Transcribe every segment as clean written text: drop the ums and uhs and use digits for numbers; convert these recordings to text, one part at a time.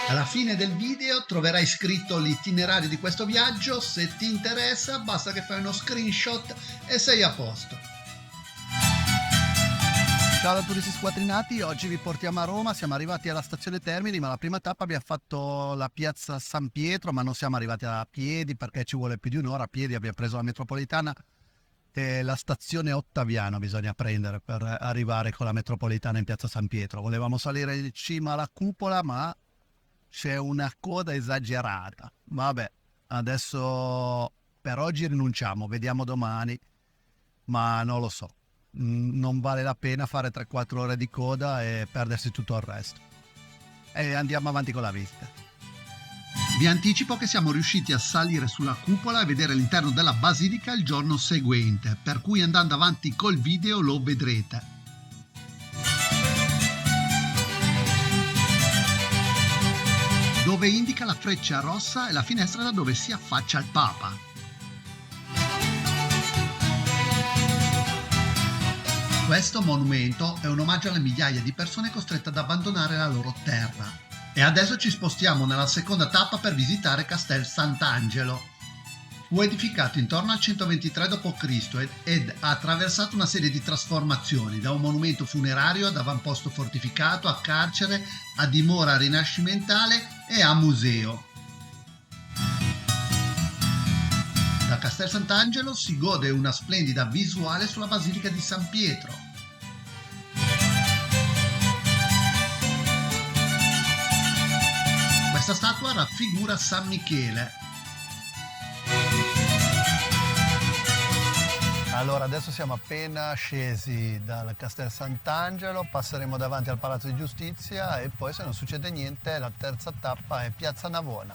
Alla fine del video troverai scritto l'itinerario di questo viaggio, se ti interessa basta che fai uno screenshot e sei a posto. Ciao da turisti squadrinati, oggi vi portiamo a Roma, siamo arrivati alla stazione Termini, ma la prima tappa abbiamo fatto la piazza San Pietro, ma non siamo arrivati a piedi perché ci vuole più di un'ora a piedi, abbiamo preso la metropolitana e la stazione Ottaviano bisogna prendere per arrivare con la metropolitana in piazza San Pietro. Volevamo salire in cima alla cupola, ma c'è una coda esagerata. Vabbè, adesso per oggi rinunciamo, vediamo domani, ma non lo so. Non vale la pena fare 3-4 ore di coda e perdersi tutto il resto. E andiamo avanti con la visita. Vi anticipo che siamo riusciti a salire sulla cupola e vedere l'interno della basilica il giorno seguente, per cui andando avanti col video lo vedrete. Dove indica la freccia rossa è la finestra da dove si affaccia il Papa. Questo monumento è un omaggio alle migliaia di persone costrette ad abbandonare la loro terra. E adesso ci spostiamo nella seconda tappa per visitare Castel Sant'Angelo. Fu edificato intorno al 123 d.C. ed ha attraversato una serie di trasformazioni, da un monumento funerario ad avamposto fortificato, a carcere, a dimora rinascimentale e a museo. Da Castel Sant'Angelo si gode una splendida visuale sulla Basilica di San Pietro. Questa statua raffigura San Michele. Allora, adesso siamo appena scesi dal Castel Sant'Angelo, passeremo davanti al Palazzo di Giustizia e poi, se non succede niente, la terza tappa è Piazza Navona.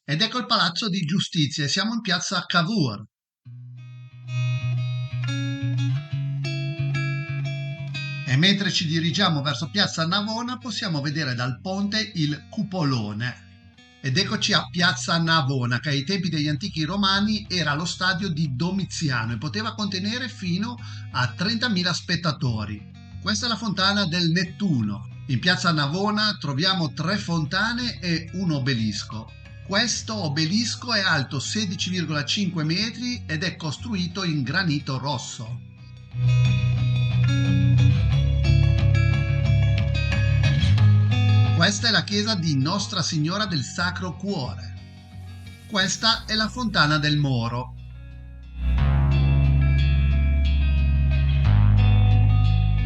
Ed ecco il Palazzo di Giustizia e siamo in piazza Cavour. E mentre ci dirigiamo verso piazza Navona possiamo vedere dal ponte il cupolone. Ed eccoci a piazza Navona, che ai tempi degli antichi romani era lo stadio di Domiziano e poteva contenere fino a 30.000 spettatori. Questa è la fontana del Nettuno. In piazza Navona troviamo 3 fontane e un obelisco. Questo obelisco è alto 16,5 metri ed è costruito in granito rosso. Questa è la chiesa di Nostra Signora del Sacro Cuore. Questa è la Fontana del Moro.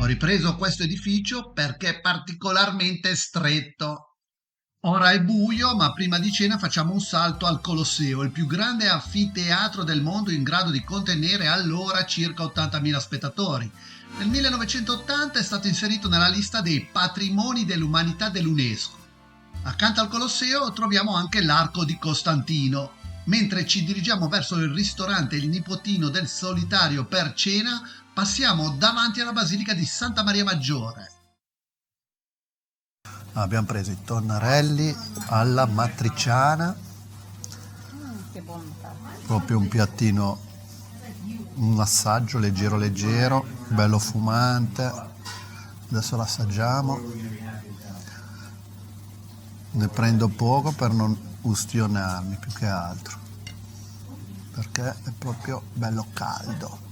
Ho ripreso questo edificio perché è particolarmente stretto. Ora è buio, ma prima di cena facciamo un salto al Colosseo, il più grande anfiteatro del mondo in grado di contenere allora circa 80.000 spettatori. Nel 1980 è stato inserito nella lista dei patrimoni dell'umanità dell'UNESCO. Accanto al Colosseo troviamo anche l'Arco di Costantino. Mentre ci dirigiamo verso il ristorante Il Nipotino del Solitario per cena, passiamo davanti alla Basilica di Santa Maria Maggiore. Abbiamo preso i tonnarelli alla matriciana, Che bontà. proprio un piattino, un assaggio leggero, bello fumante. Adesso l'assaggiamo, ne prendo poco per non ustionarmi più che altro, perché è proprio bello caldo.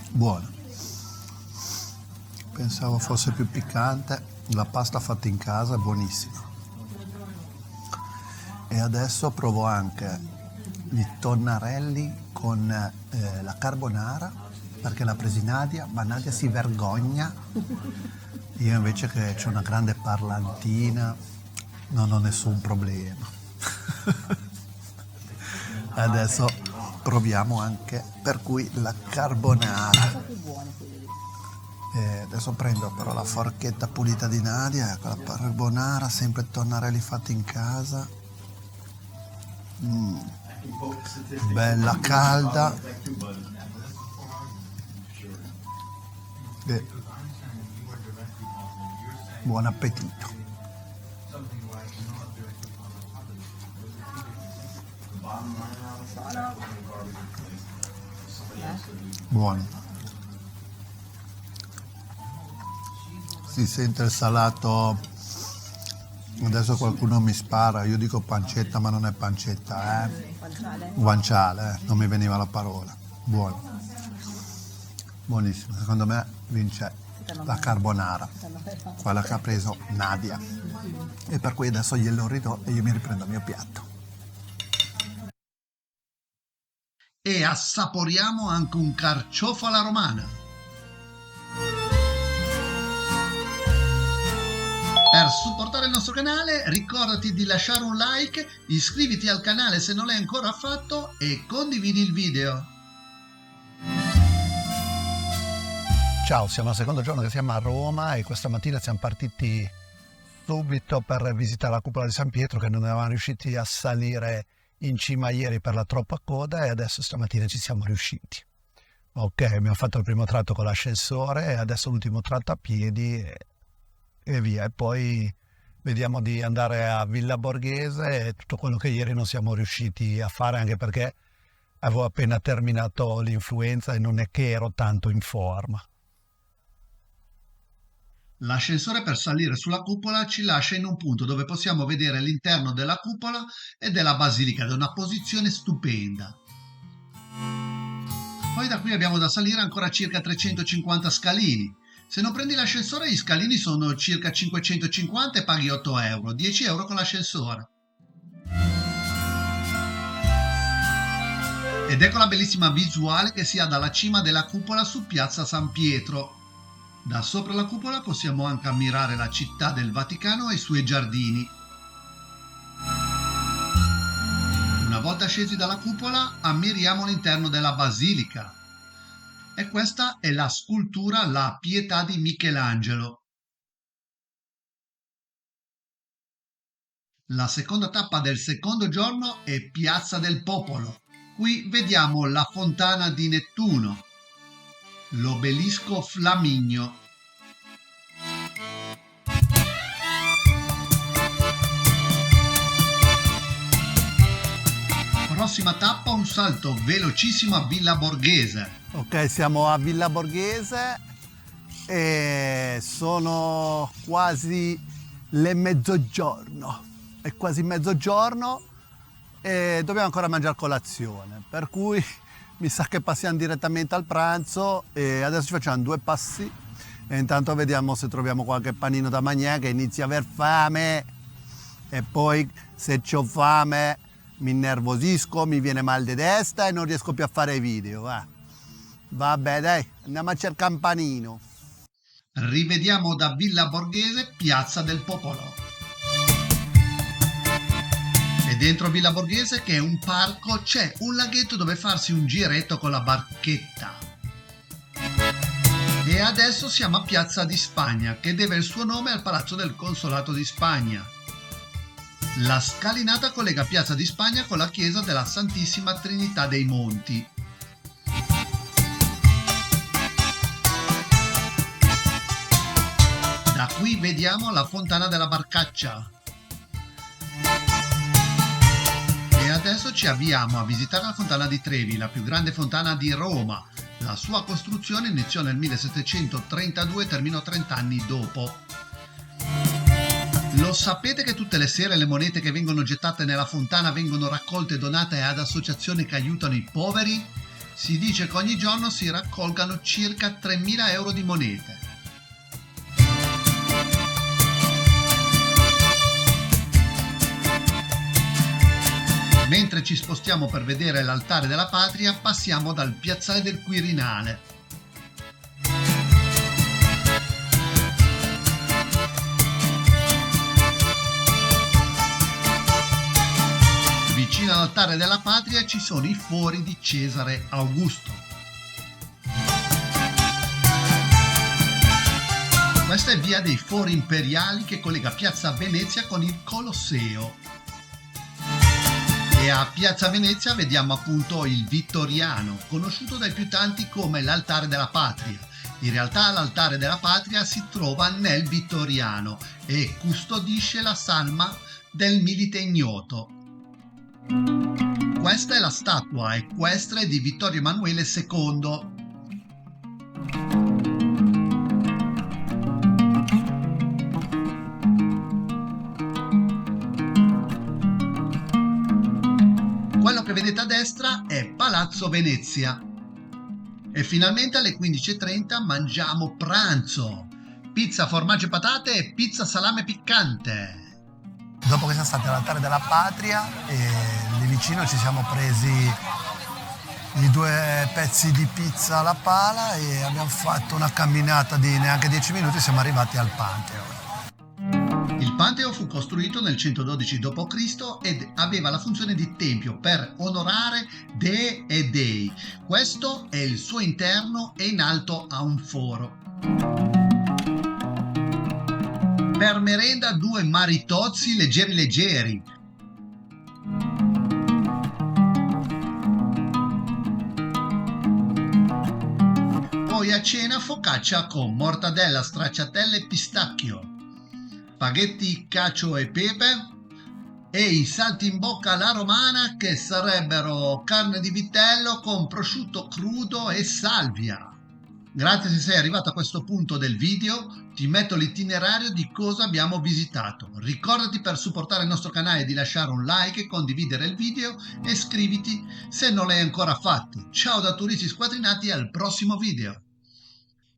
Buono. Pensavo fosse più piccante, la pasta fatta in casa è buonissima. E adesso provo anche i tonnarelli con la carbonara, perché l'ha presi Nadia, ma Nadia si vergogna. Io invece, che ho una grande parlantina, non ho nessun problema. Adesso proviamo anche, per cui, la carbonara. Adesso prendo però la forchetta pulita di Nadia, ecco la carbonara, sempre tonnarelli fatti in casa. Bella calda. Buon appetito. Buono. Buono. Si sente il salato. Adesso qualcuno mi spara, io dico pancetta ma non è pancetta, Guanciale. Guanciale, non mi veniva la parola. Buono. Buonissimo, secondo me vince la carbonara, quella che ha preso Nadia. E per cui adesso glielo ridò e io mi riprendo il mio piatto. E assaporiamo anche un carciofo alla romana. Per supportare il nostro canale ricordati di lasciare un like, iscriviti al canale se non l'hai ancora fatto e condividi il video. Ciao, siamo al secondo giorno che siamo a Roma e questa mattina siamo partiti subito per visitare la cupola di San Pietro, che non eravamo riusciti a salire in cima ieri per la troppa coda e adesso stamattina ci siamo riusciti. Ok, abbiamo fatto il primo tratto con l'ascensore e adesso l'ultimo tratto a piedi e via. E poi vediamo di andare a Villa Borghese e tutto quello che ieri non siamo riusciti a fare, anche perché avevo appena terminato l'influenza e non è che ero tanto in forma. L'ascensore per salire sulla cupola ci lascia in un punto dove possiamo vedere l'interno della cupola e della basilica, da una posizione stupenda. Poi da qui abbiamo da salire ancora circa 350 scalini. Se non prendi l'ascensore, gli scalini sono circa 550 e paghi 8 euro, 10 euro con l'ascensore. Ed ecco la bellissima visuale che si ha dalla cima della cupola su Piazza San Pietro. Da sopra la cupola possiamo anche ammirare la città del Vaticano e i suoi giardini. Una volta scesi dalla cupola, ammiriamo l'interno della basilica. E questa è la scultura La Pietà di Michelangelo. La seconda tappa del secondo giorno è Piazza del Popolo. Qui vediamo la fontana di Nettuno, l'obelisco Flaminio. Prossima tappa, un salto velocissimo a Villa Borghese. Ok, siamo a Villa Borghese e sono quasi le mezzogiorno. È quasi mezzogiorno e dobbiamo ancora mangiare colazione, per cui mi sa che passiamo direttamente al pranzo e adesso ci facciamo 2 passi e intanto vediamo se troviamo qualche panino da mangiare, che inizia a aver fame e poi se c'ho fame mi innervosisco, mi viene mal di testa e non riesco più a fare i video. Vabbè dai, andiamo a cercare un panino. Rivediamo da Villa Borghese Piazza del Popolo. E dentro Villa Borghese, che è un parco, c'è un laghetto dove farsi un giretto con la barchetta. E adesso siamo a Piazza di Spagna, che deve il suo nome al Palazzo del Consolato di Spagna. La scalinata collega Piazza di Spagna con la chiesa della Santissima Trinità dei Monti. Da qui vediamo la fontana della Barcaccia. E adesso ci avviamo a visitare la fontana di Trevi, la più grande fontana di Roma. La sua costruzione iniziò nel 1732 e terminò 30 anni dopo. Lo sapete che tutte le sere le monete che vengono gettate nella fontana vengono raccolte e donate ad associazioni che aiutano i poveri? Si dice che ogni giorno si raccolgano circa 3.000 euro di monete. Mentre ci spostiamo per vedere l'altare della patria, passiamo dal piazzale del Quirinale. Vicino all'altare della patria ci sono i fori di Cesare Augusto. Questa è via dei Fori Imperiali che collega Piazza Venezia con il Colosseo. E a Piazza Venezia vediamo appunto il Vittoriano, conosciuto dai più tanti come l'altare della patria. In realtà l'altare della patria si trova nel Vittoriano e custodisce la salma del Milite Ignoto. Questa è la statua equestre di Vittorio Emanuele II. Quello che vedete a destra è Palazzo Venezia. E finalmente alle 15:30 mangiamo pranzo. Pizza, formaggio e patate e pizza salame piccante. Dopo che siamo stati all'altare della patria, lì vicino ci siamo presi i 2 pezzi di pizza alla pala e abbiamo fatto una camminata di neanche 10 minuti e siamo arrivati al Pantheon. Il Pantheon fu costruito nel 112 d.C. ed aveva la funzione di tempio per onorare dee e dei. Questo è il suo interno e in alto ha un foro. Per merenda 2 maritozzi leggeri. Poi a cena focaccia con mortadella, stracciatelle e pistacchio, spaghetti cacio e pepe e i salti in bocca alla romana che sarebbero carne di vitello con prosciutto crudo e salvia. Grazie se sei arrivato a questo punto del video, ti metto l'itinerario di cosa abbiamo visitato. Ricordati per supportare il nostro canale di lasciare un like e condividere il video e iscriviti se non l'hai ancora fatto. Ciao da Turisti Squadrinati, al prossimo video!